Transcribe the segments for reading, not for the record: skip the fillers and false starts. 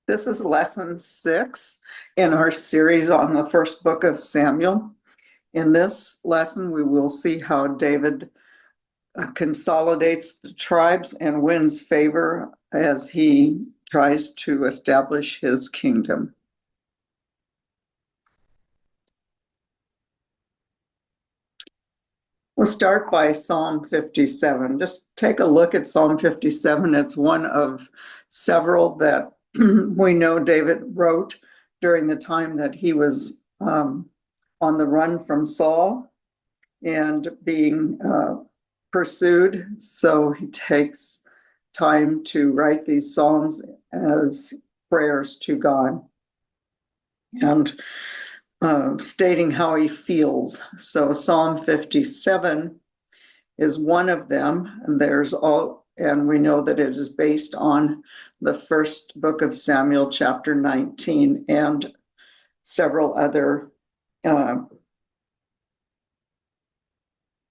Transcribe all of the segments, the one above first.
This is lesson 6 in our series on the first book of Samuel. In this lesson, we will see how David consolidates the tribes and wins favor as he tries to establish his kingdom. We'll start by Psalm 57. Just take a look at Psalm 57. It's one of several that we know David wrote during the time that he was on the run from Saul and being pursued. So he takes time to write these psalms as prayers to God and stating how he feels. So Psalm 57 is one of them, and we know that it is based on the first book of Samuel, chapter 19, and several other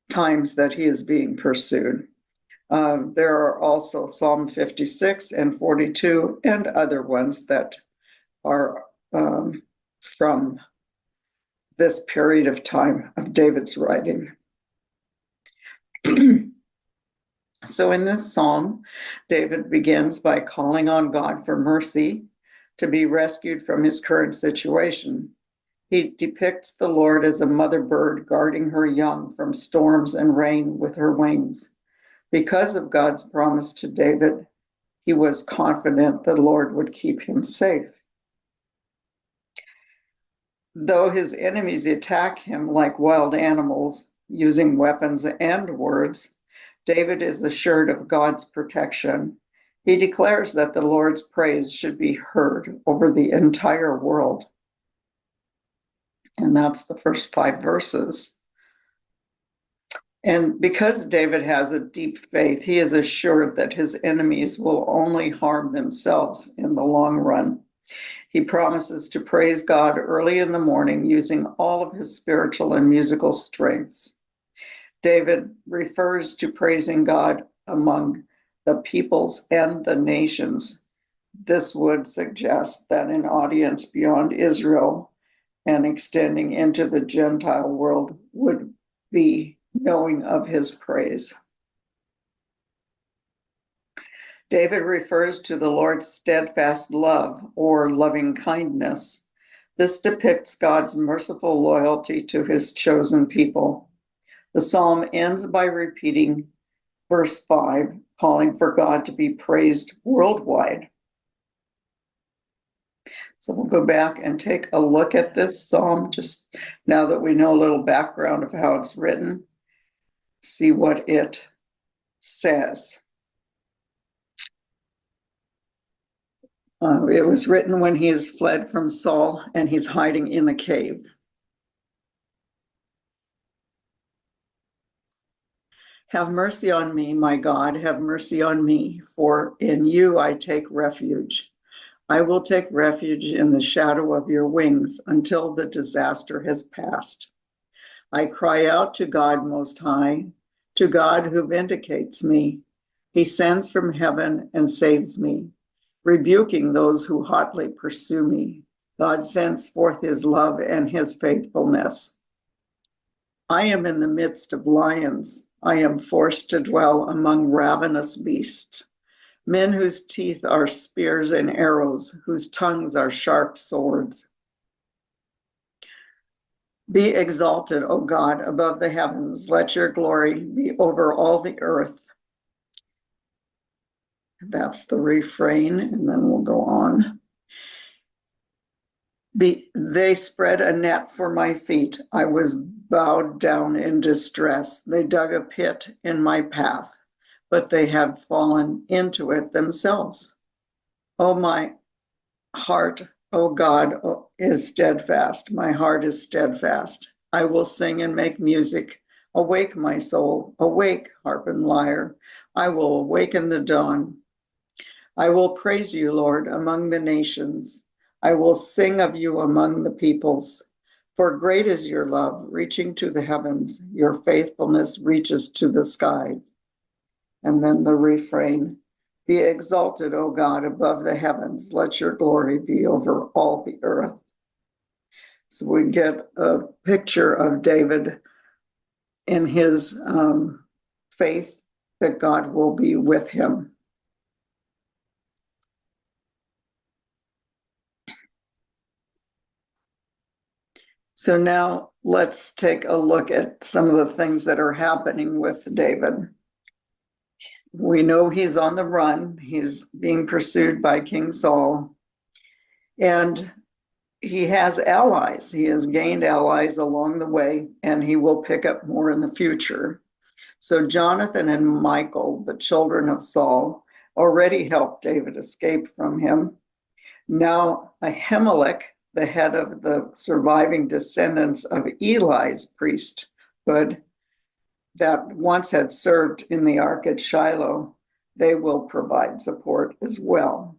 times that he is being pursued. There are also Psalm 56 and 42 and other ones that are from this period of time of David's writing. So in this psalm, David begins by calling on God for mercy to be rescued from his current situation. He depicts the Lord as a mother bird guarding her young from storms and rain with her wings. Because of God's promise to David, he was confident the Lord would keep him safe. Though his enemies attack him like wild animals, using weapons and words, David is assured of God's protection. He declares that the Lord's praise should be heard over the entire world. And that's the first 5 verses. And because David has a deep faith, he is assured that his enemies will only harm themselves in the long run. He promises to praise God early in the morning using all of his spiritual and musical strengths. David refers to praising God among the peoples and the nations. This would suggest that an audience beyond Israel and extending into the Gentile world would be knowing of his praise. David refers to the Lord's steadfast love or loving kindness. This depicts God's merciful loyalty to his chosen people. The psalm ends by repeating verse 5, calling for God to be praised worldwide. So we'll go back and take a look at this psalm just now that we know a little background of how it's written, see what it says. It was written when he has fled from Saul and he's hiding in the cave. Have mercy on me, my God, have mercy on me, for in you I take refuge. I will take refuge in the shadow of your wings until the disaster has passed. I cry out to God Most High, to God who vindicates me. He sends from heaven and saves me, rebuking those who hotly pursue me. God sends forth his love and his faithfulness. I am in the midst of lions. I am forced to dwell among ravenous beasts, men whose teeth are spears and arrows, whose tongues are sharp swords. Be exalted, O God, above the heavens. Let your glory be over all the earth. That's the refrain, and then we'll go on. They spread a net for my feet. I was bowed down in distress. They dug a pit in my path, but they have fallen into it themselves. Oh, my heart, O God, is steadfast. My heart is steadfast. I will sing and make music. Awake, my soul. Awake, harp and lyre. I will awaken the dawn. I will praise you, Lord, among the nations. I will sing of you among the peoples. For great is your love, reaching to the heavens. Your faithfulness reaches to the skies. And then the refrain, Be exalted, O God, above the heavens. Let your glory be over all the earth. So we get a picture of David in his faith that God will be with him. So now let's take a look at some of the things that are happening with David. We know he's on the run. He's being pursued by King Saul. And he has allies. He has gained allies along the way, and he will pick up more in the future. So Jonathan and Michal, the children of Saul, already helped David escape from him. Now Ahimelech, the head of the surviving descendants of Eli's priesthood that once had served in the ark at Shiloh, they will provide support as well.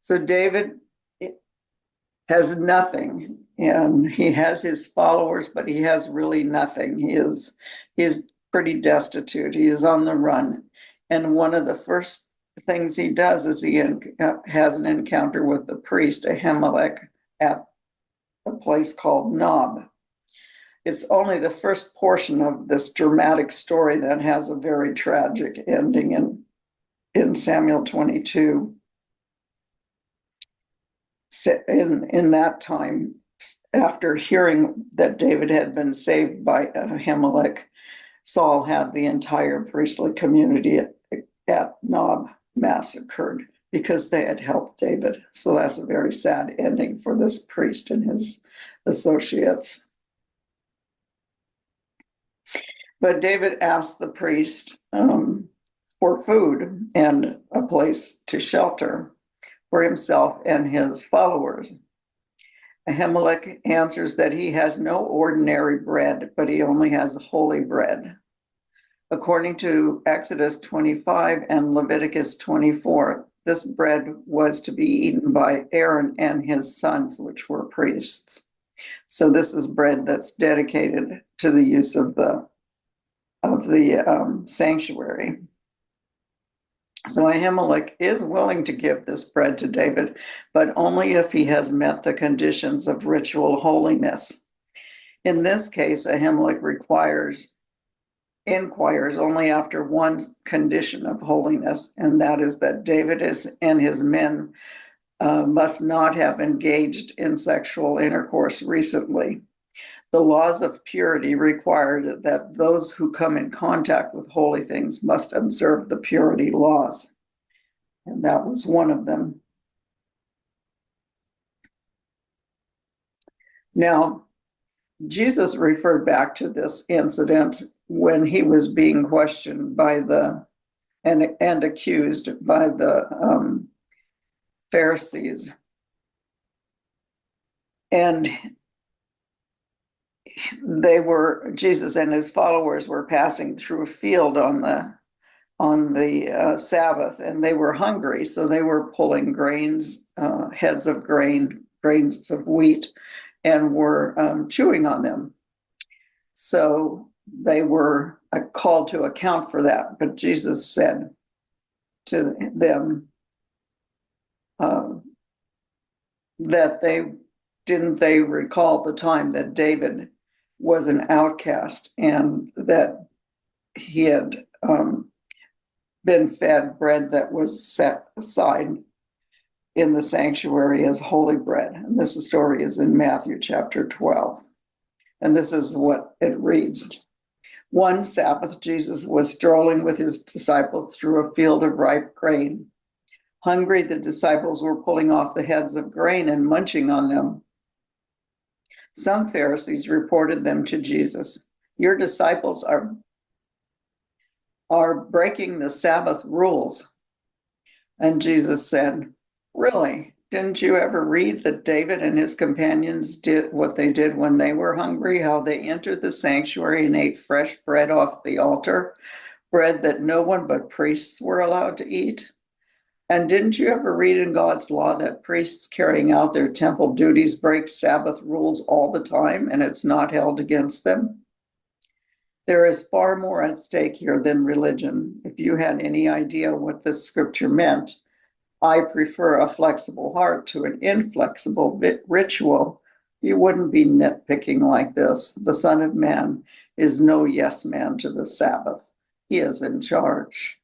So David has nothing, and he has his followers, but he has really nothing. He is pretty destitute. He is on the run. And one of the first things he does is he has an encounter with the priest Ahimelech at a place called Nob. It's only the first portion of this dramatic story that has a very tragic ending in Samuel 22. In that time, after hearing that David had been saved by Ahimelech, Saul had the entire priestly community at Nob massacred because they had helped David. So that's a very sad ending for this priest and his associates. But David asked the priest for food and a place to shelter for himself and his followers. Ahimelech answers that he has no ordinary bread, but he only has holy bread. According to Exodus 25 and Leviticus 24, this bread was to be eaten by Aaron and his sons, which were priests. So this is bread that's dedicated to the use of the sanctuary. So Ahimelech is willing to give this bread to David, but only if he has met the conditions of ritual holiness. In this case, Ahimelech inquires only after one condition of holiness, and that is that David and his men must not have engaged in sexual intercourse recently. The laws of purity required that those who come in contact with holy things must observe the purity laws. And that was one of them. Now, Jesus referred back to this incident when he was being questioned by and accused by the Pharisees. And Jesus and his followers were passing through a field on the Sabbath, and they were hungry, so they were pulling grains, heads of grains of wheat, and were chewing on them. So they were called to account for that. But Jesus said to them that they recall the time that David was an outcast and that he had been fed bread that was set aside in the sanctuary as holy bread. And this story is in Matthew chapter 12. And this is what it reads. One Sabbath, Jesus was strolling with his disciples through a field of ripe grain. Hungry, the disciples were pulling off the heads of grain and munching on them. Some Pharisees reported them to Jesus. Your disciples are breaking the Sabbath rules. And Jesus said, really? Didn't you ever read that David and his companions did what they did when they were hungry, how they entered the sanctuary and ate fresh bread off the altar, bread that no one but priests were allowed to eat? And didn't you ever read in God's law that priests carrying out their temple duties break Sabbath rules all the time and it's not held against them? There is far more at stake here than religion. If you had any idea what this scripture meant, I prefer a flexible heart to an inflexible ritual, you wouldn't be nitpicking like this. The Son of Man is no yes man to the Sabbath. He is in charge.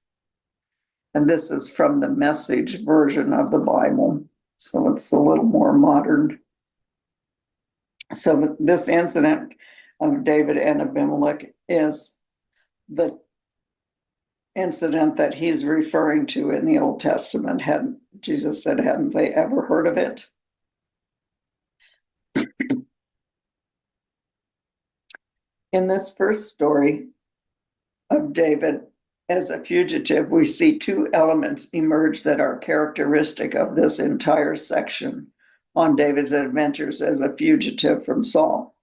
And this is from the Message version of the Bible, so it's a little more modern. So this incident of David and Abimelech is the incident that he's referring to in the Old Testament. Jesus said, hadn't they ever heard of it? In this first story of David as a fugitive, we see two elements emerge that are characteristic of this entire section on David's adventures as a fugitive from Saul.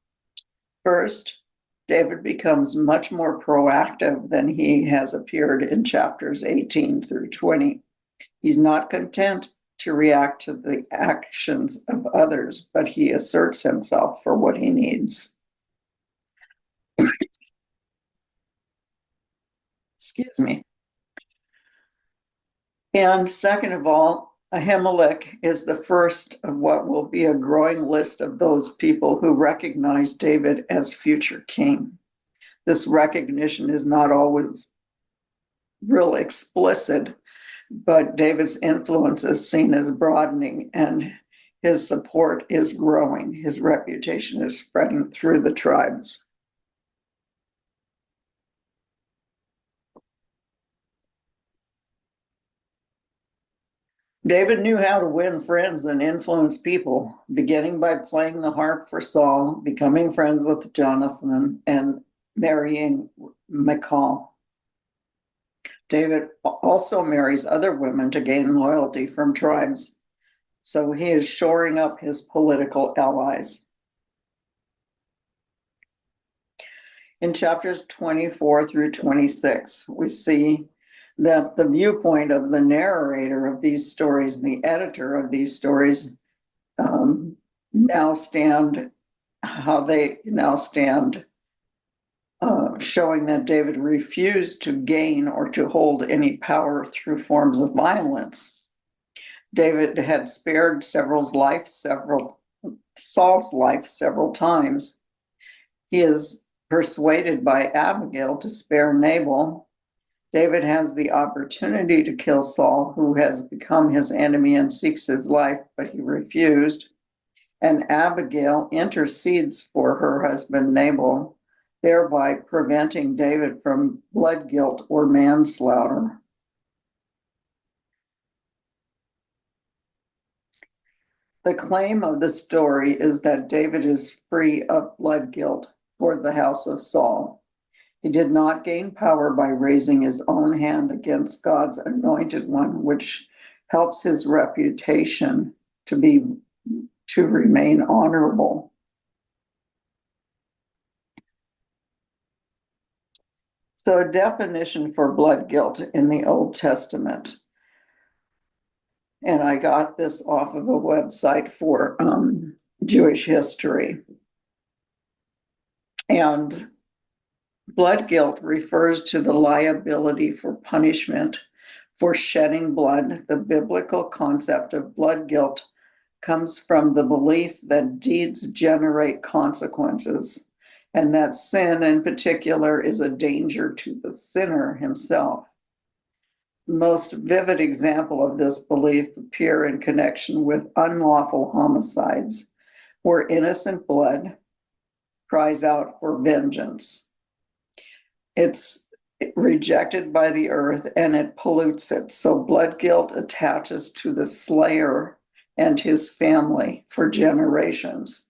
First, David becomes much more proactive than he has appeared in chapters 18 through 20. He's not content to react to the actions of others, but he asserts himself for what he needs. Excuse me. And second of all, Ahimelech is the first of what will be a growing list of those people who recognize David as future king. This recognition is not always real explicit, but David's influence is seen as broadening and his support is growing. His reputation is spreading through the tribes. David knew how to win friends and influence people, beginning by playing the harp for Saul, becoming friends with Jonathan, and marrying Michal. David also marries other women to gain loyalty from tribes, so he is shoring up his political allies. In chapters 24 through 26, we see that the viewpoint of the narrator of these stories, the editor of these stories, now stand showing that David refused to gain or to hold any power through forms of violence. David had spared Saul's life several times. He is persuaded by Abigail to spare Nabal. David has the opportunity to kill Saul, who has become his enemy and seeks his life, but he refused. And Abigail intercedes for her husband Nabal, thereby preventing David from blood guilt or manslaughter. The claim of the story is that David is free of blood guilt for the house of Saul. He did not gain power by raising his own hand against God's anointed one, which helps his reputation to remain honorable. So a definition for blood guilt in the Old Testament, and I got this off of a website for Jewish history. And blood guilt refers to the liability for punishment for shedding blood. The biblical concept of blood guilt comes from the belief that deeds generate consequences, and that sin in particular is a danger to the sinner himself. The most vivid example of this belief appear in connection with unlawful homicides, where innocent blood cries out for vengeance. It's rejected by the earth and it pollutes it. So blood guilt attaches to the slayer and his family for generations.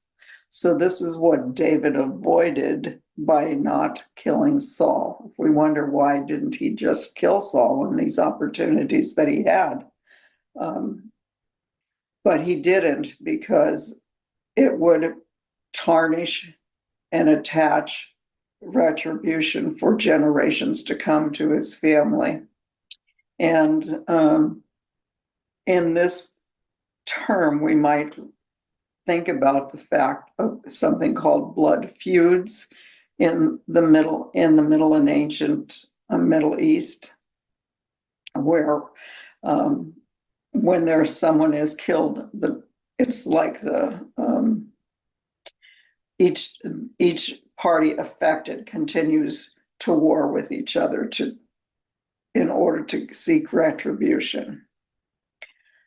So this is what David avoided by not killing Saul. If we wonder why didn't he just kill Saul in these opportunities that he had? But he didn't, because it would tarnish and attach retribution for generations to come to his family. And in this term, we might think about the fact of something called blood feuds in the Middle and ancient Middle East, where when there's someone is killed, it's like each party affected continues to war with each other in order to seek retribution.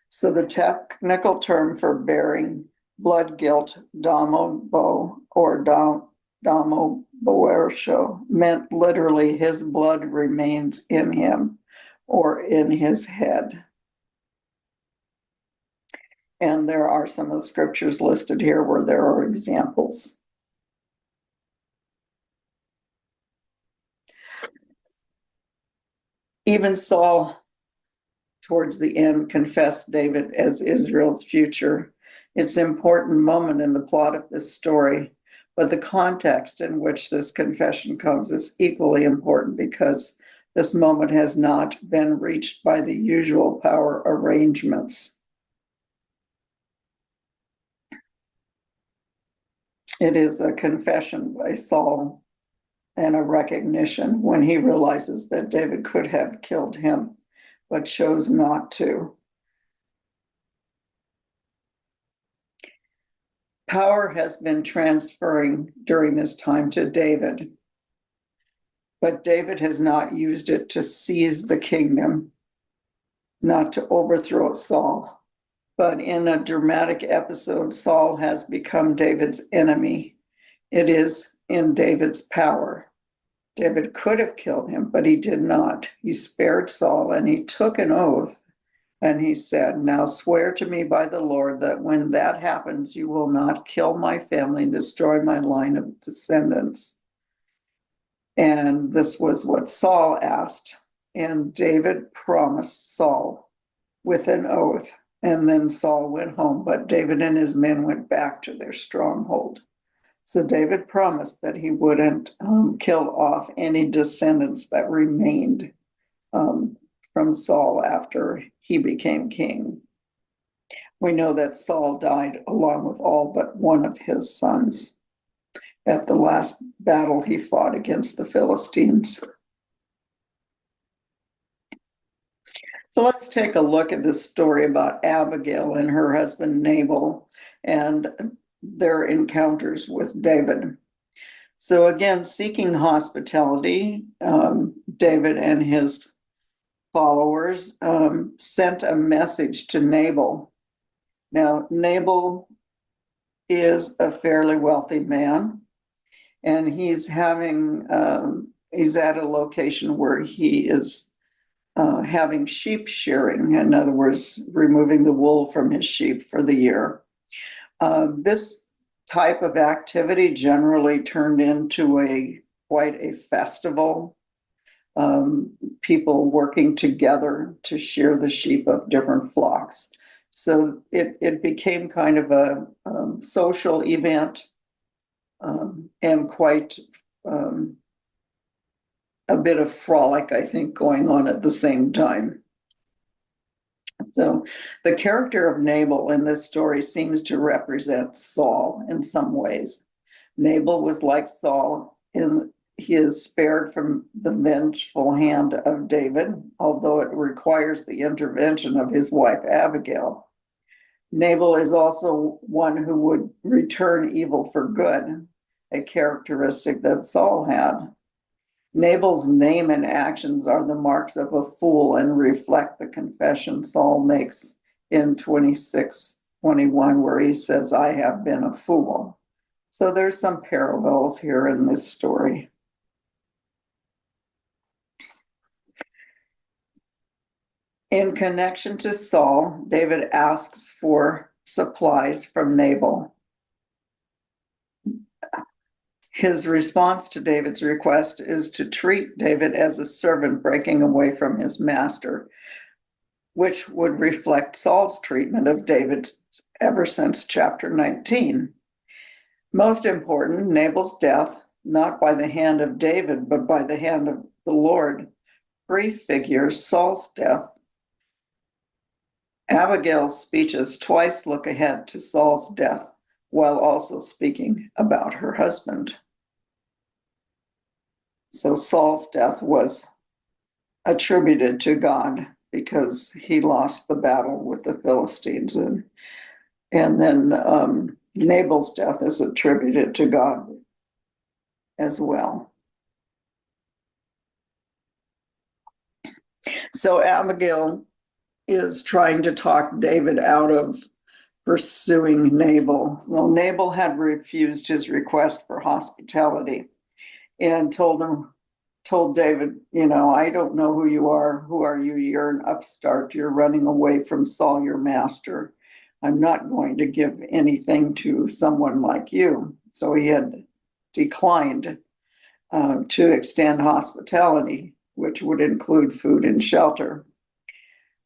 So the technical term for bearing blood guilt, damo bo or damo boersho, meant literally his blood remains in him or in his head. And there are some of the scriptures listed here where there are examples. Even Saul, towards the end, confessed David as Israel's future. It's an important moment in the plot of this story, but the context in which this confession comes is equally important because this moment has not been reached by the usual power arrangements. It is a confession by Saul and a recognition when he realizes that David could have killed him, but chose not to. Power has been transferring during this time to David, but David has not used it to seize the kingdom, not to overthrow Saul. But in a dramatic episode, Saul has become David's enemy. It is in David's power. David could have killed him, but he did not. He spared Saul and he took an oath and he said, "Now swear to me by the Lord that when that happens, you will not kill my family and destroy my line of descendants." And this was what Saul asked. And David promised Saul with an oath. And then Saul went home, but David and his men went back to their stronghold. So David promised that he wouldn't kill off any descendants that remained from Saul after he became king. We know that Saul died along with all but one of his sons at the last battle he fought against the Philistines. So let's take a look at this story about Abigail and her husband Nabal and their encounters with David. So again, seeking hospitality, David and his followers sent a message to Nabal. Now, Nabal is a fairly wealthy man, and he's at a location where he is having sheep shearing, in other words, removing the wool from his sheep for the year. This type of activity generally turned into quite a festival. People working together to shear the sheep of different flocks. So it became kind of a social event and quite a bit of frolic, I think, going on at the same time. So the character of Nabal in this story seems to represent Saul in some ways. Nabal was like Saul he is spared from the vengeful hand of David, although it requires the intervention of his wife Abigail. Nabal is also one who would return evil for good, a characteristic that Saul had. Nabal's name and actions are the marks of a fool and reflect the confession Saul makes in 26:21, where he says, "I have been a fool." So there's some parallels here in this story. In connection to Saul, David asks for supplies from Nabal. His response to David's request is to treat David as a servant breaking away from his master, which would reflect Saul's treatment of David ever since chapter 19. Most important, Nabal's death, not by the hand of David, but by the hand of the Lord, prefigures Saul's death. Abigail's speeches twice look ahead to Saul's death, while also speaking about her husband. So Saul's death was attributed to God because he lost the battle with the Philistines, and then Nabal's death is attributed to God as well. So Abigail is trying to talk David out of pursuing Nabal. Well, Nabal had refused his request for hospitality and told David, I don't know who you are. Who are you? You're an upstart. You're running away from Saul, your master. I'm not going to give anything to someone like you. So he had declined to extend hospitality, which would include food and shelter.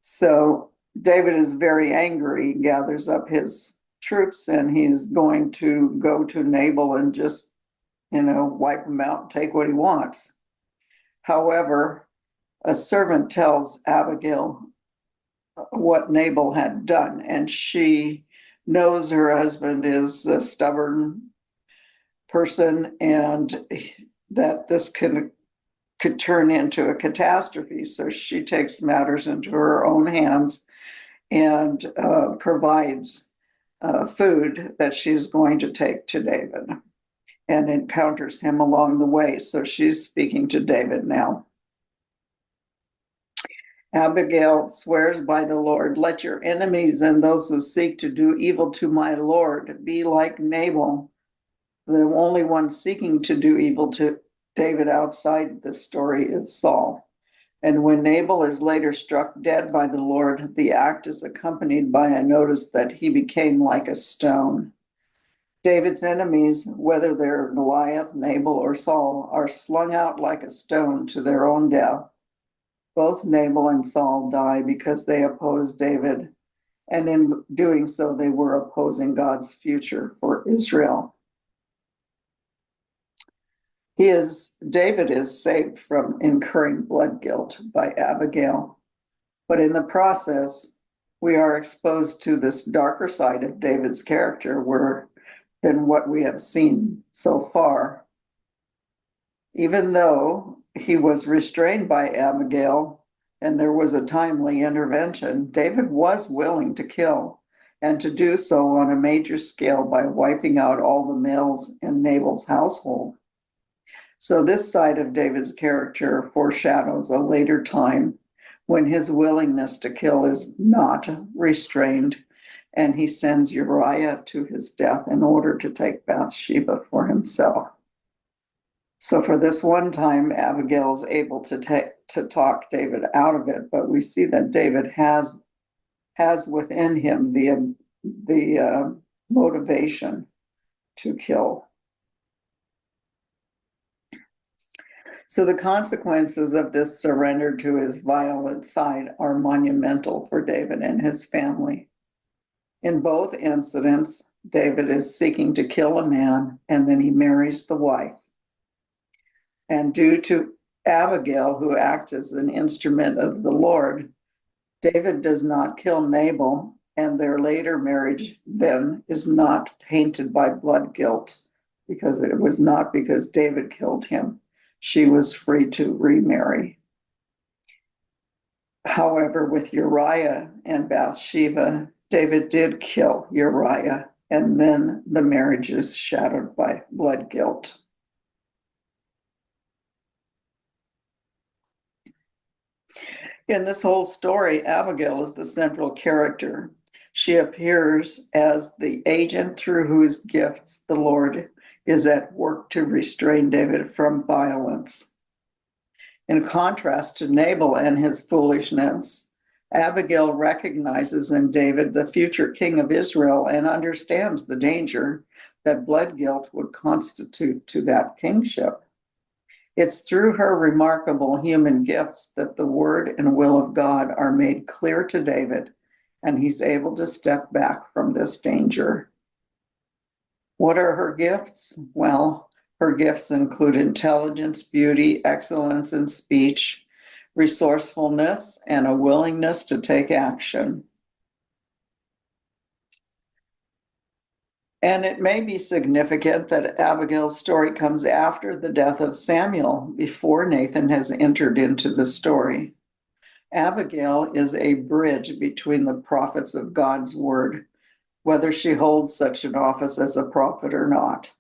So David is very angry, he gathers up his troops, and he's going to go to Nabal and just, wipe him out and take what he wants. However, a servant tells Abigail what Nabal had done, and she knows her husband is a stubborn person and that this could turn into a catastrophe. So she takes matters into her own hands and provides food that she's going to take to David and encounters him along the way. So she's speaking to David now. Abigail swears by the Lord, let your enemies and those who seek to do evil to my Lord be like Nabal. The only one seeking to do evil to David outside the story is Saul. And when Nabal is later struck dead by the Lord, the act is accompanied by a notice that he became like a stone. David's enemies, whether they're Goliath, Nabal, or Saul, are slung out like a stone to their own death. Both Nabal and Saul die because they opposed David, and in doing so, they were opposing God's future for Israel. David is saved from incurring blood guilt by Abigail, but in the process, we are exposed to this darker side of David's character than what we have seen so far. Even though he was restrained by Abigail and there was a timely intervention, David was willing to kill, and to do so on a major scale by wiping out all the males in Nabal's household. So this side of David's character foreshadows a later time when his willingness to kill is not restrained, and he sends Uriah to his death in order to take Bathsheba for himself. So for this one time, Abigail is able to talk David out of it, but we see that David has within him the motivation to kill. So the consequences of this surrender to his violent side are monumental for David and his family. In both incidents, David is seeking to kill a man, and then he marries the wife. And due to Abigail, who acts as an instrument of the Lord, David does not kill Nabal, and their later marriage then is not tainted by blood guilt, because it was not because David killed him. She was free to remarry. However, with Uriah and Bathsheba, David did kill Uriah, and then the marriage is shadowed by blood guilt. In this whole story, Abigail is the central character. She appears as the agent through whose gifts the Lord is at work to restrain David from violence. In contrast to Nabal and his foolishness, Abigail recognizes in David the future king of Israel and understands the danger that blood guilt would constitute to that kingship. It's through her remarkable human gifts that the word and will of God are made clear to David, and he's able to step back from this danger. What are her gifts? Well, her gifts include intelligence, beauty, excellence in speech, resourcefulness, and a willingness to take action. And it may be significant that Abigail's story comes after the death of Samuel, before Nathan has entered into the story. Abigail is a bridge between the prophets of God's word, whether she holds such an office as a prophet or not.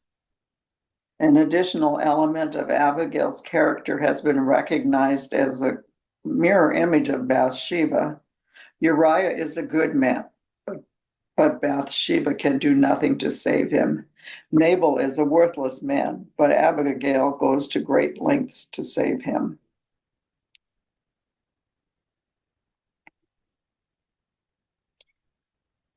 An additional element of Abigail's character has been recognized as a mirror image of Bathsheba. Uriah is a good man, but Bathsheba can do nothing to save him. Nabal is a worthless man, but Abigail goes to great lengths to save him.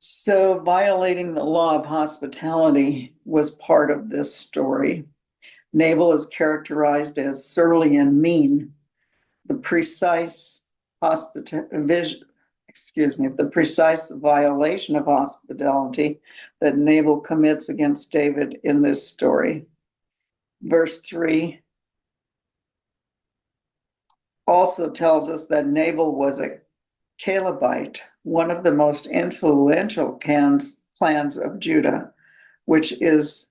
So, violating the law of hospitality was part of this story. Nabal is characterized as surly and mean. The precise the precise violation of hospitality that Nabal commits against David in this story. Verse 3 also tells us that Nabal was a Calebite, one of the most influential clans of Judah, which is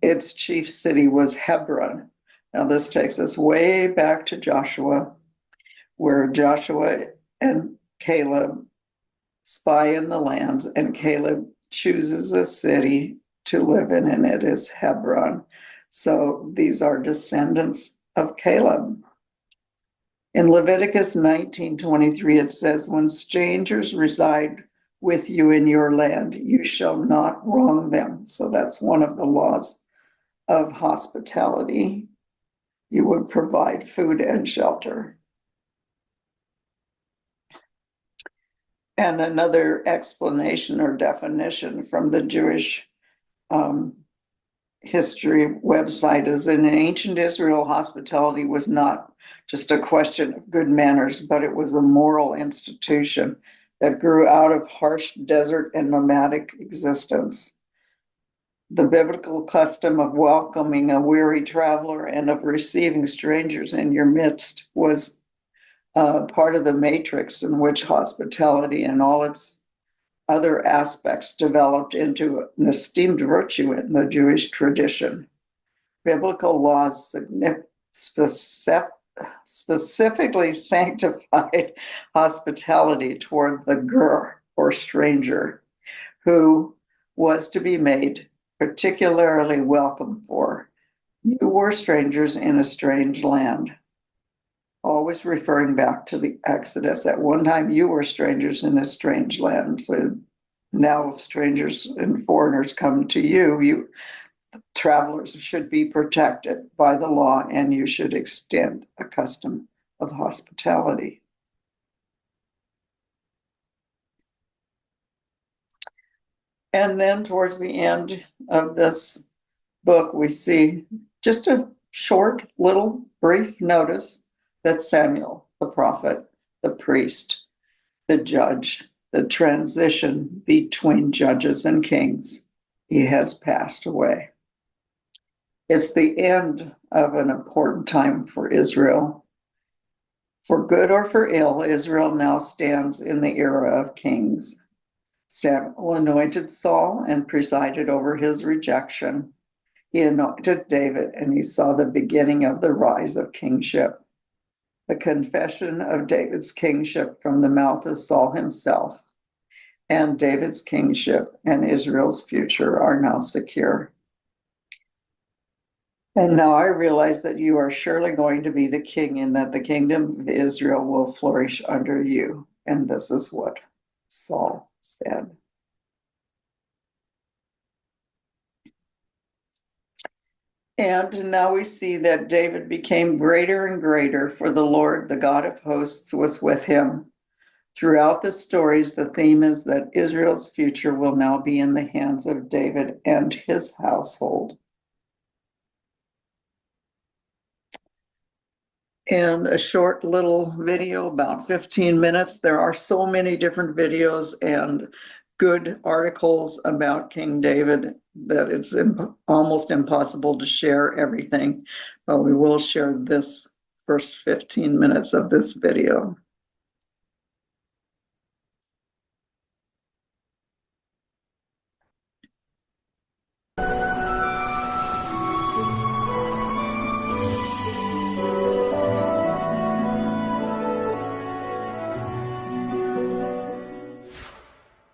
its chief city was Hebron. Now, this takes us way back to Joshua, where Joshua and Caleb spy in the lands, and Caleb chooses a city to live in, and it is Hebron. So these are descendants of Caleb. In Leviticus 19:23, it says, when strangers reside with you in your land, you shall not wrong them. So that's one of the laws of hospitality. You would provide food and shelter. And another explanation or definition from the Jewish history website is, in ancient Israel, hospitality was not just a question of good manners, but it was a moral institution that grew out of harsh desert and nomadic existence. The biblical custom of welcoming a weary traveler and of receiving strangers in your midst was part of the matrix in which hospitality and all its other aspects developed into an esteemed virtue in the Jewish tradition. Biblical laws specifically sanctified hospitality toward the ger, or stranger, who was to be made particularly welcome for. You were strangers in a strange land. Always referring back to the Exodus. At one time, you were strangers in a strange land. So now, if strangers and foreigners come to you, travelers should be protected by the law, and you should extend a custom of hospitality. And then towards the end of this book, we see just a short, little, brief notice that Samuel, the prophet, the priest, the judge, the transition between judges and kings, he has passed away. It's the end of an important time for Israel. For good or for ill, Israel now stands in the era of kings. Samuel anointed Saul and presided over his rejection. He anointed David, and he saw the beginning of the rise of kingship. The confession of David's kingship from the mouth of Saul himself, and David's kingship and Israel's future are now secure. And now I realize that you are surely going to be the king, and that the kingdom of Israel will flourish under you. And this is what Saul said. And now we see that David became greater and greater, for the Lord, the God of hosts, was with him. Throughout the stories, the theme is that Israel's future will now be in the hands of David and his household. And a short little video, about 15 minutes. There are so many different videos and good articles about King David that it's almost impossible to share everything, but we will share this first 15 minutes of this video.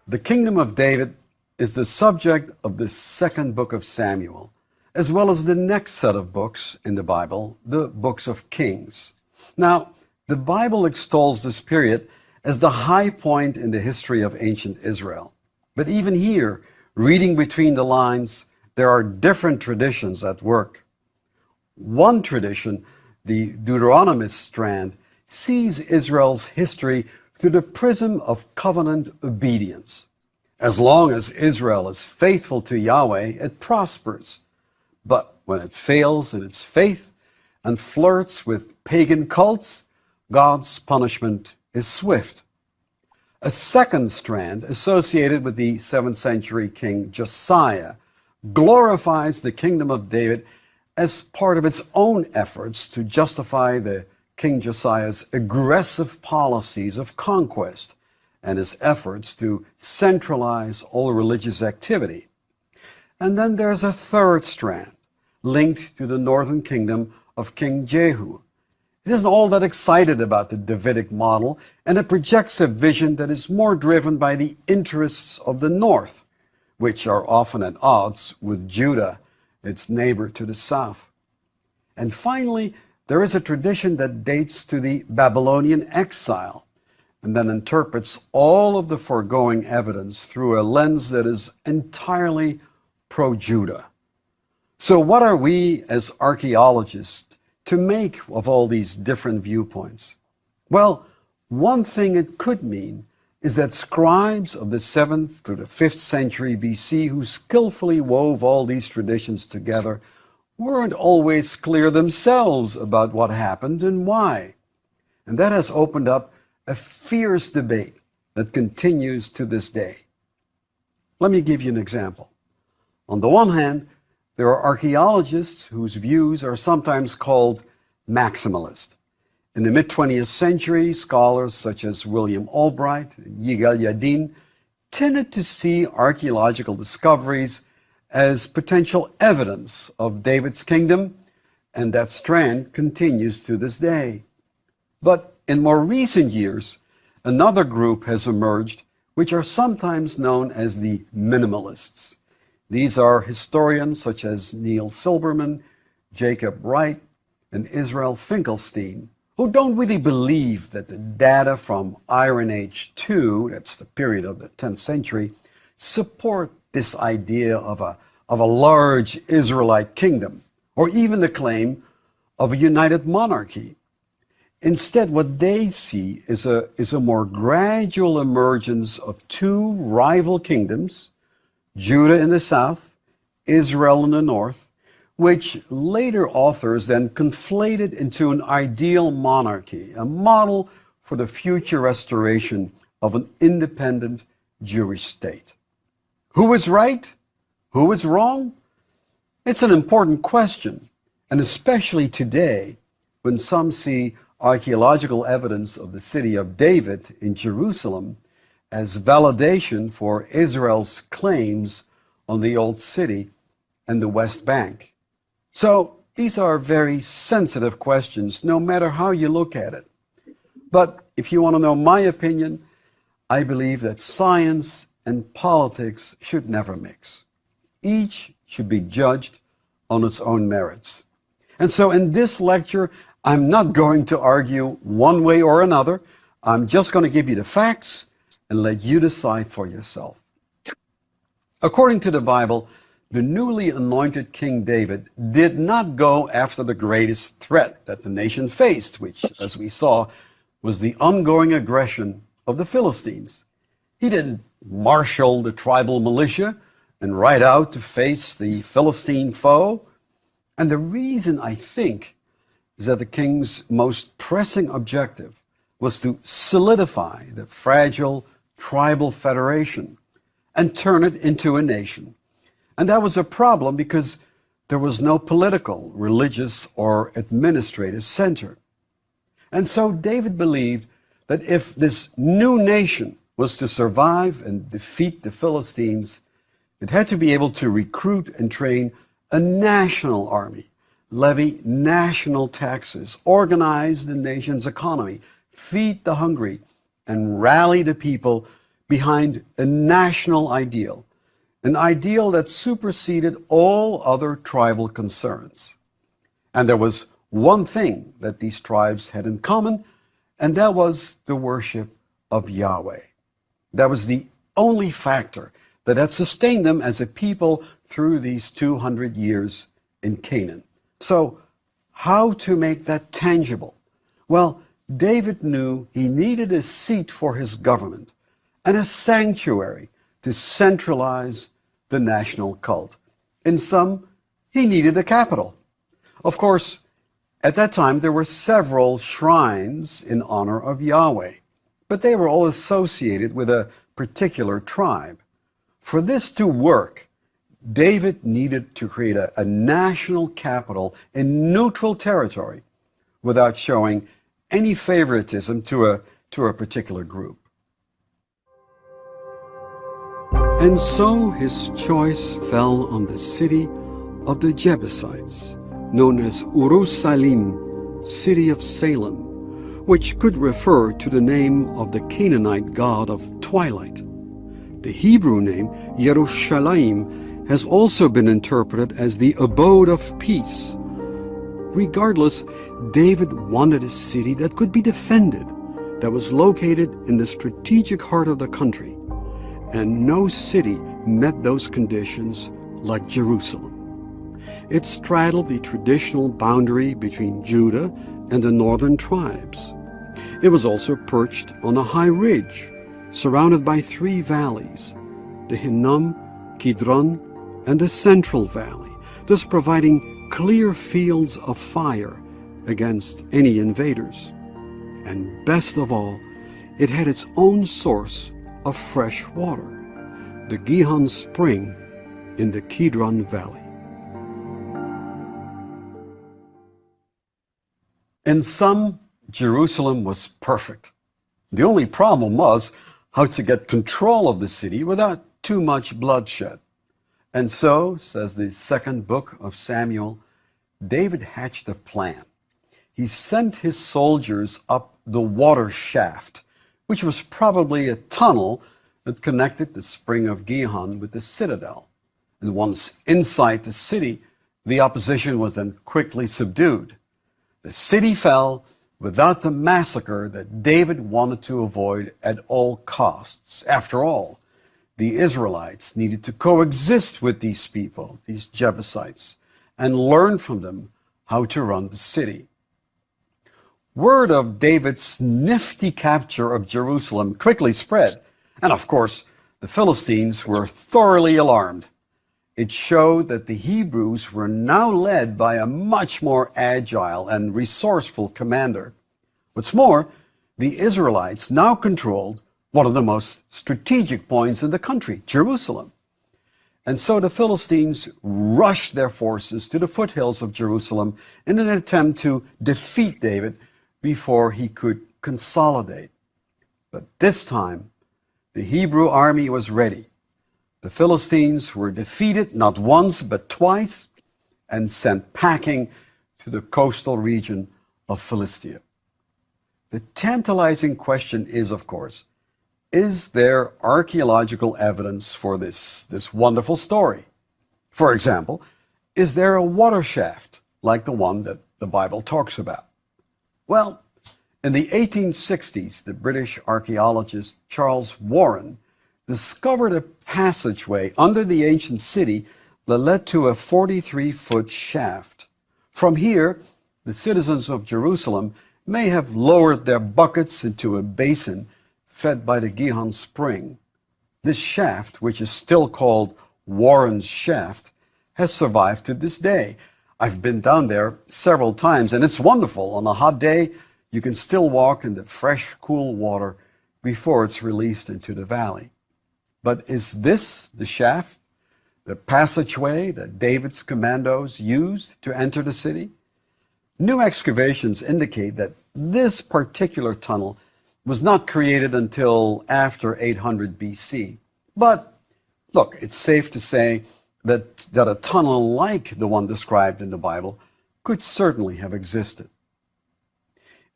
The kingdom of David is the subject of the second book of Samuel, as well as the next set of books in the Bible, the books of Kings. Now, the Bible extols this period as the high point in the history of ancient Israel. But even here, reading between the lines, there are different traditions at work. One tradition, the Deuteronomist strand, sees Israel's history through the prism of covenant obedience. As long as Israel is faithful to Yahweh, it prospers. But when it fails in its faith and flirts with pagan cults, God's punishment is swift. A second strand, associated with the 7th century king Josiah, glorifies the kingdom of David as part of its own efforts to justify the King Josiah's aggressive policies of conquest and his efforts to centralize all religious activity. And then there's a third strand, linked to the northern kingdom of King Jehu. It isn't all that excited about the Davidic model, and it projects a vision that is more driven by the interests of the north, which are often at odds with Judah, its neighbor to the south. And finally, there is a tradition that dates to the Babylonian exile, and then interprets all of the foregoing evidence through a lens that is entirely pro-Judah. So what are we as archaeologists to make of all these different viewpoints? Well, one thing it could mean is that scribes of the 7th through the 5th century BC who skillfully wove all these traditions together weren't always clear themselves about what happened and why. And that has opened up a fierce debate that continues to this day. Let me give you an example. On the one hand, there are archaeologists whose views are sometimes called maximalist. In the mid-20th century, scholars such as William Albright and Yigal Yadin tended to see archaeological discoveries as potential evidence of David's kingdom, and that strand continues to this day. But in more recent years, another group has emerged, which are sometimes known as the minimalists. These are historians such as Neil Silberman, Jacob Wright, and Israel Finkelstein, who don't really believe that the data from Iron Age II, that's the period of the 10th century, support this idea of a large Israelite kingdom, or even the claim of a united monarchy. Instead, what they see is a more gradual emergence of two rival kingdoms, Judah in the south, Israel in the north, which later authors then conflated into an ideal monarchy, a model for the future restoration of an independent Jewish state. Who is right? Who is wrong? It's an important question, and especially today, when some see archaeological evidence of the city of David in Jerusalem as validation for Israel's claims on the old city and the West Bank. So these are very sensitive questions, no matter how you look at it. But if you want to know my opinion, I believe that science and politics should never mix. Each should be judged on its own merits. And so in this lecture, I'm not going to argue one way or another. I'm just going to give you the facts and let you decide for yourself. According to the Bible, the newly anointed King David did not go after the greatest threat that the nation faced, which, as we saw, was the ongoing aggression of the Philistines. He didn't marshal the tribal militia and ride out to face the Philistine foe. And the reason, I think, is that the king's most pressing objective was to solidify the fragile tribal federation and turn it into a nation. And that was a problem because there was no political, religious, or administrative center. And so David believed that if this new nation was to survive and defeat the Philistines, it had to be able to recruit and train a national army, levy national taxes, organize the nation's economy, feed the hungry, and rally the people behind a national ideal, an ideal that superseded all other tribal concerns. And there was one thing that these tribes had in common, and that was the worship of Yahweh. That was the only factor that had sustained them as a people through these 200 years in Canaan. So, how to make that tangible? Well, David knew he needed a seat for his government and a sanctuary to centralize the national cult. In sum, he needed a capital. Of course, at that time there were several shrines in honor of Yahweh, but they were all associated with a particular tribe. For this to work, David needed to create a national capital in neutral territory without showing any favoritism to a particular group. And so his choice fell on the city of the Jebusites, known as Urushalim, city of Salem, which could refer to the name of the Canaanite god of twilight. The Hebrew name Yerushalayim has also been interpreted as the abode of peace. Regardless, David wanted a city that could be defended, that was located in the strategic heart of the country, and no city met those conditions like Jerusalem. It straddled the traditional boundary between Judah and the northern tribes. It was also perched on a high ridge, surrounded by three valleys, the Hinnom, Kidron, and the Central Valley, thus providing clear fields of fire against any invaders. And best of all, it had its own source of fresh water, the Gihon Spring in the Kidron Valley. In sum, Jerusalem was perfect. The only problem was how to get control of the city without too much bloodshed. And so, says the second book of Samuel, David hatched a plan. He sent his soldiers up the water shaft, which was probably a tunnel that connected the spring of Gihon with the citadel. And once inside the city, the opposition was then quickly subdued. The city fell without the massacre that David wanted to avoid at all costs. After all, the Israelites needed to coexist with these people, these Jebusites, and learn from them how to run the city. Word of David's nifty capture of Jerusalem quickly spread, and of course, the Philistines were thoroughly alarmed. It showed that the Hebrews were now led by a much more agile and resourceful commander. What's more, the Israelites now controlled one of the most strategic points in the country, Jerusalem. And so the Philistines rushed their forces to the foothills of Jerusalem in an attempt to defeat David before he could consolidate. But this time, the Hebrew army was ready. The Philistines were defeated not once but twice and sent packing to the coastal region of Philistia. The tantalizing question is, of course, is there archaeological evidence for this wonderful story? For example, is there a water shaft like the one that the Bible talks about? Well, in the 1860s, the British archaeologist Charles Warren discovered a passageway under the ancient city that led to a 43-foot shaft. From here, the citizens of Jerusalem may have lowered their buckets into a basin fed by the Gihon Spring. This shaft, which is still called Warren's Shaft, has survived to this day. I've been down there several times, and it's wonderful. On a hot day, you can still walk in the fresh, cool water before it's released into the valley. But is this the shaft, the passageway that David's commandos used to enter the city? New excavations indicate that this particular tunnel was not created until after 800 BC. But look, it's safe to say that a tunnel like the one described in the Bible could certainly have existed.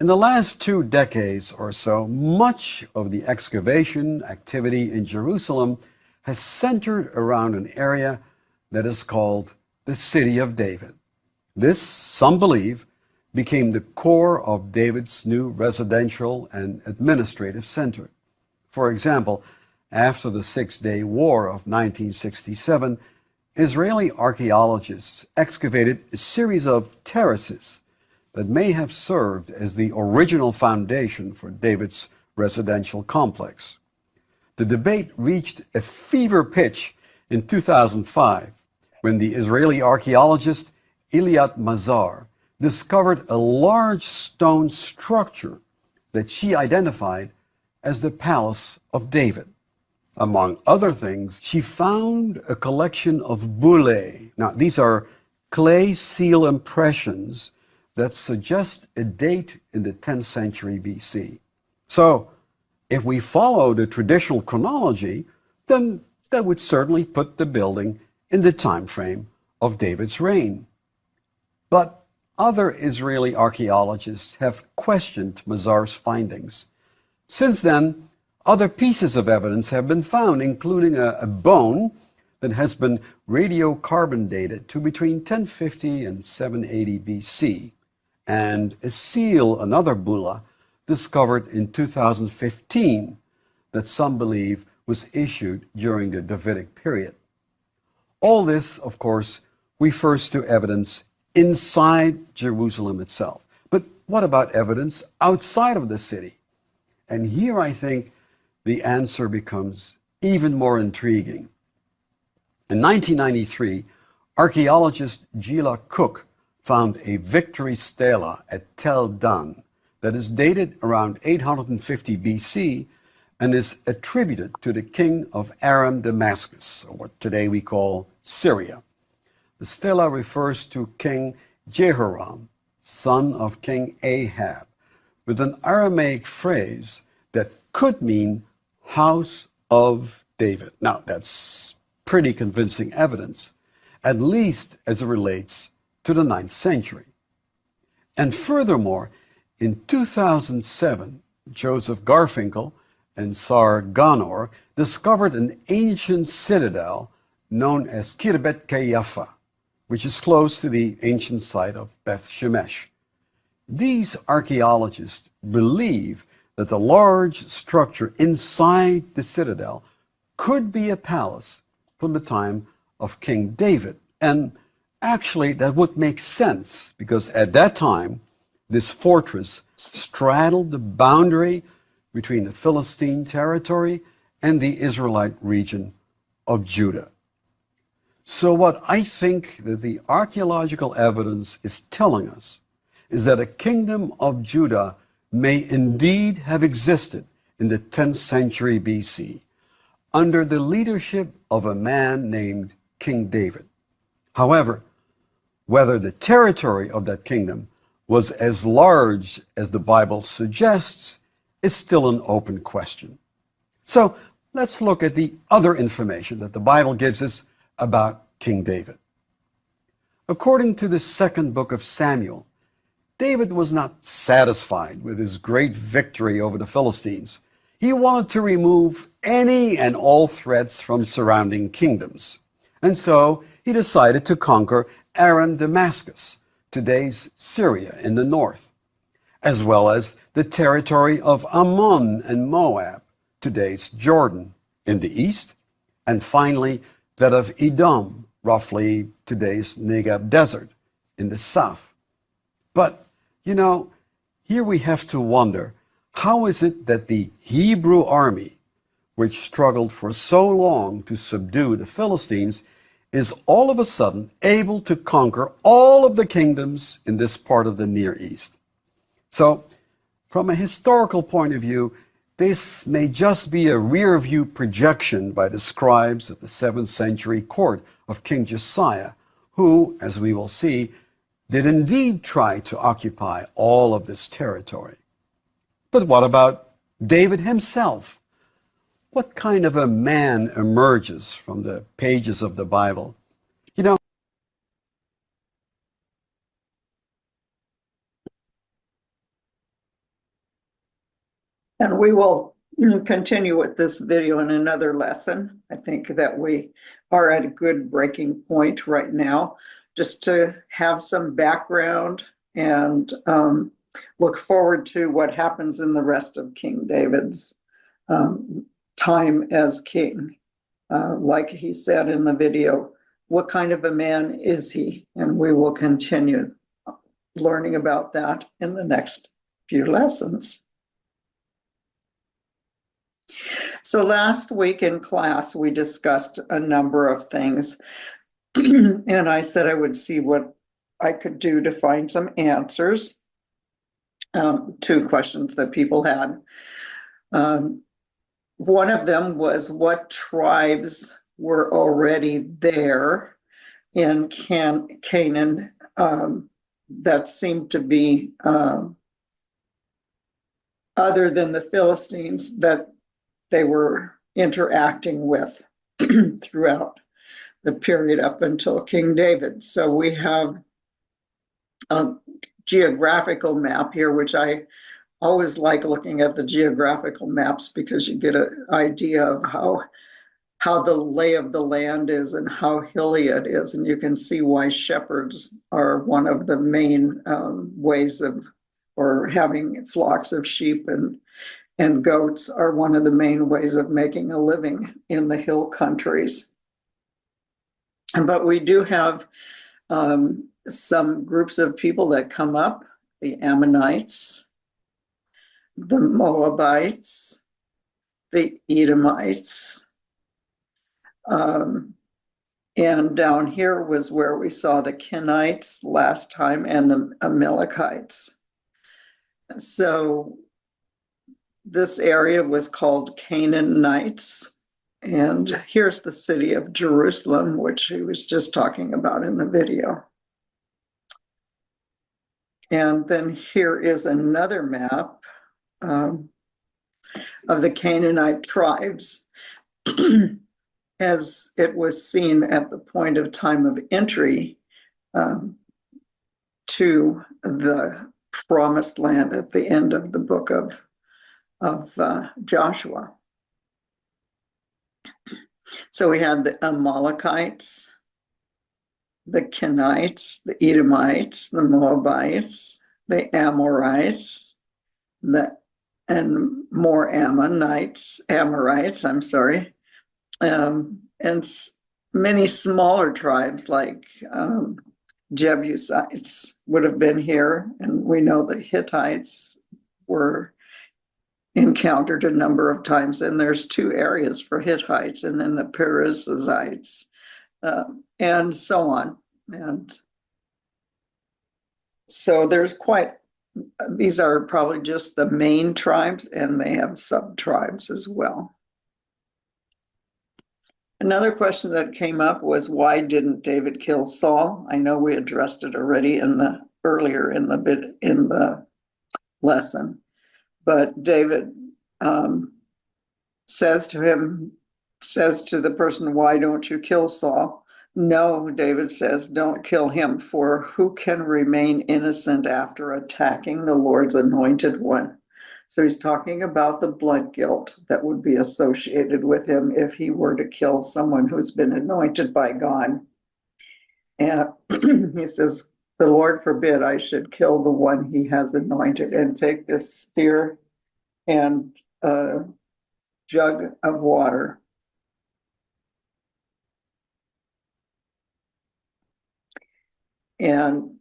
In the last 2 decades or so, much of the excavation activity in Jerusalem has centered around an area that is called the City of David. This, some believe, became the core of David's new residential and administrative center. For example, after the Six-Day War of 1967, Israeli archaeologists excavated a series of terraces that may have served as the original foundation for David's residential complex. The debate reached a fever pitch in 2005 when the Israeli archaeologist Iliad Mazar discovered a large stone structure that she identified as the Palace of David. Among other things, she found a collection of bullae. Now, these are clay seal impressions that suggest a date in the 10th century BC. So, if we follow the traditional chronology, then that would certainly put the building in the time frame of David's reign. But other Israeli archaeologists have questioned Mazar's findings. Since then, other pieces of evidence have been found, including a bone that has been radiocarbon dated to between 1050 and 780 BC, and a seal, another bulla, discovered in 2015 that some believe was issued during the Davidic period. All this, of course, refers to evidence inside Jerusalem itself. But what about evidence outside of the city? And here I think the answer becomes even more intriguing. In 1993, archaeologist Gila Cook found a victory stela at Tel Dan that is dated around 850 BC and is attributed to the king of Aram Damascus, or what today we call Syria. The stela refers to King Jehoram, son of King Ahab, with an Aramaic phrase that could mean House of David. Now, that's pretty convincing evidence, at least as it relates to the 9th century. And furthermore, in 2007, Joseph Garfinkel and Sar Ganor discovered an ancient citadel known as Khirbet Qeiyafa, which is close to the ancient site of Beth Shemesh. These archaeologists believe that the large structure inside the citadel could be a palace from the time of King David. And actually, that would make sense because at that time, this fortress straddled the boundary between the Philistine territory and the Israelite region of Judah. So what I think that the archaeological evidence is telling us is that a kingdom of Judah may indeed have existed in the 10th century BC under the leadership of a man named King David. However, whether the territory of that kingdom was as large as the Bible suggests is still an open question. So let's look at the other information that the Bible gives us about King David. According to the second book of Samuel, David was not satisfied with his great victory over the Philistines. He wanted to remove any and all threats from surrounding kingdoms. And so he decided to conquer Aram Damascus, today's Syria in the north, as well as the territory of Ammon and Moab, today's Jordan in the east, and finally that of Edom, roughly today's Negev desert in the south. But, here we have to wonder, how is it that the Hebrew army, which struggled for so long to subdue the Philistines, is all of a sudden able to conquer all of the kingdoms in this part of the Near East? So, from a historical point of view, this may just be a rear-view projection by the scribes of the 7th century court of King Josiah, who, as we will see, did indeed try to occupy all of this territory. But what about David himself? What kind of a man emerges from the pages of the Bible? And we will continue with this video in another lesson. I think that we are at a good breaking point right now, just to have some background and look forward to what happens in the rest of King David's time as king. Like he said in the video, what kind of a man is he? And we will continue learning about that in the next few lessons. So last week in class, we discussed a number of things, and I said I would see what I could do to find some answers to questions that people had. One of them was what tribes were already there in Canaan that seemed to be other than the Philistines that they were interacting with throughout the period up until King David. So we have a geographical map here, which I always like looking at the geographical maps because you get an idea of how the lay of the land is and how hilly it is. And you can see why shepherds are one of the main ways of, or having flocks of sheep and goats are one of the main ways of making a living in the hill countries. But we do have some groups of people that come up, the Ammonites, the Moabites, the Edomites, and down here was where we saw the Kenites last time and the Amalekites. So this area was called Canaanites. And here's the city of Jerusalem, which he was just talking about in the video. And then here is another map of the Canaanite tribes as it was seen at the point of time of entry to the promised land at the end of the book of Joshua. So we had the Amalekites, the Kenites, the Edomites, the Moabites, the Amorites, and more Amorites, and many smaller tribes like Jebusites would have been here, and we know the Hittites were encountered a number of times, and there's two areas for Hittites, and then the Perizzites, and so on. And so there's these are probably just the main tribes, and they have sub-tribes as well. Another question that came up was, why didn't David kill Saul? I know we addressed it already earlier in the lesson, but David says to the person, why don't you kill Saul? No, David says, don't kill him, for who can remain innocent after attacking the Lord's anointed one? So he's talking about the blood guilt that would be associated with him if he were to kill someone who's been anointed by God. And he says, the Lord forbid I should kill the one he has anointed, and take this spear and a jug of water. And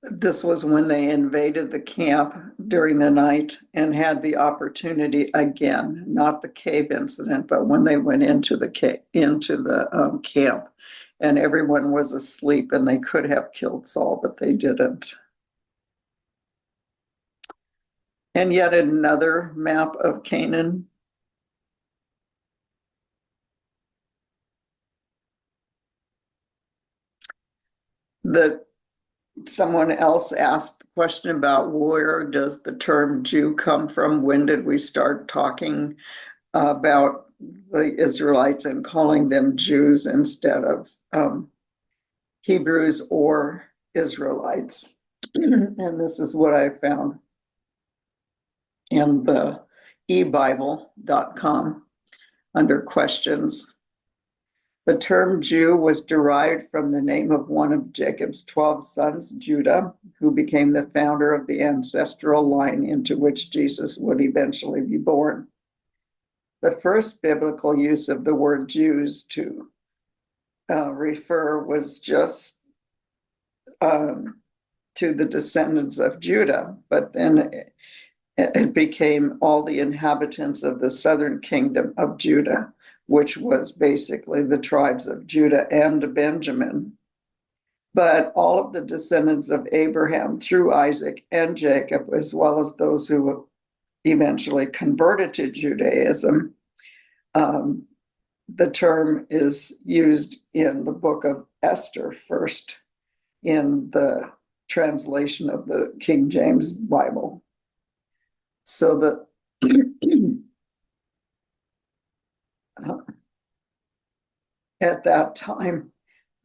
this was when they invaded the camp during the night and had the opportunity again, not the cave incident, but when they went into the camp and everyone was asleep, and they could have killed Saul, but they didn't. And yet another map of Canaan. Someone else asked the question about, where does the term Jew come from? When did we start talking about the Israelites and calling them Jews instead of Hebrews or Israelites? And this is what I found in the ebible.com under questions. The term Jew was derived from the name of one of Jacob's 12 sons, Judah, who became the founder of the ancestral line into which Jesus would eventually be born. The first biblical use of the word Jews to refer was just to the descendants of Judah, but then it became all the inhabitants of the southern kingdom of Judah, which was basically the tribes of Judah and Benjamin. But all of the descendants of Abraham through Isaac and Jacob, as well as those who eventually converted to Judaism, the term is used in the book of Esther first in the translation of the King James Bible. So that at that time,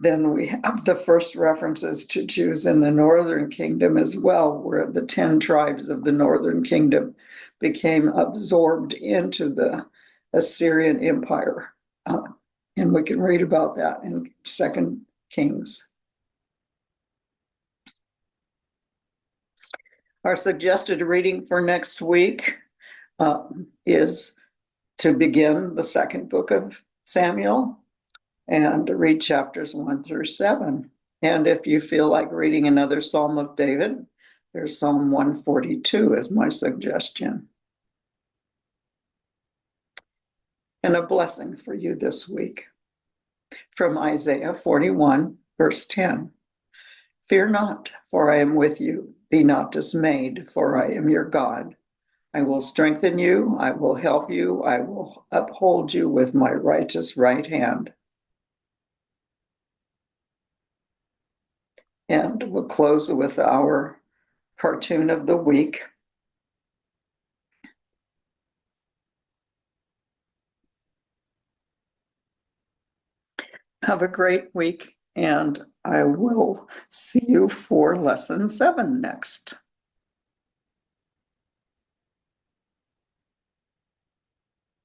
then we have the first references to Jews in the northern kingdom as well, where the 10 tribes of the northern kingdom became absorbed into the Assyrian Empire. And we can read about that in 2 Kings. Our suggested reading for next week is to begin the second book of Samuel and to read chapters 1 through 7. And if you feel like reading another Psalm of David, there's Psalm 142 as my suggestion. And a blessing for you this week from Isaiah 41, verse 10. Fear not, for I am with you. Be not dismayed, for I am your God. I will strengthen you. I will help you. I will uphold you with my righteous right hand. And we'll close with our cartoon of the week. Have a great week, and I will see you for lesson 7 next.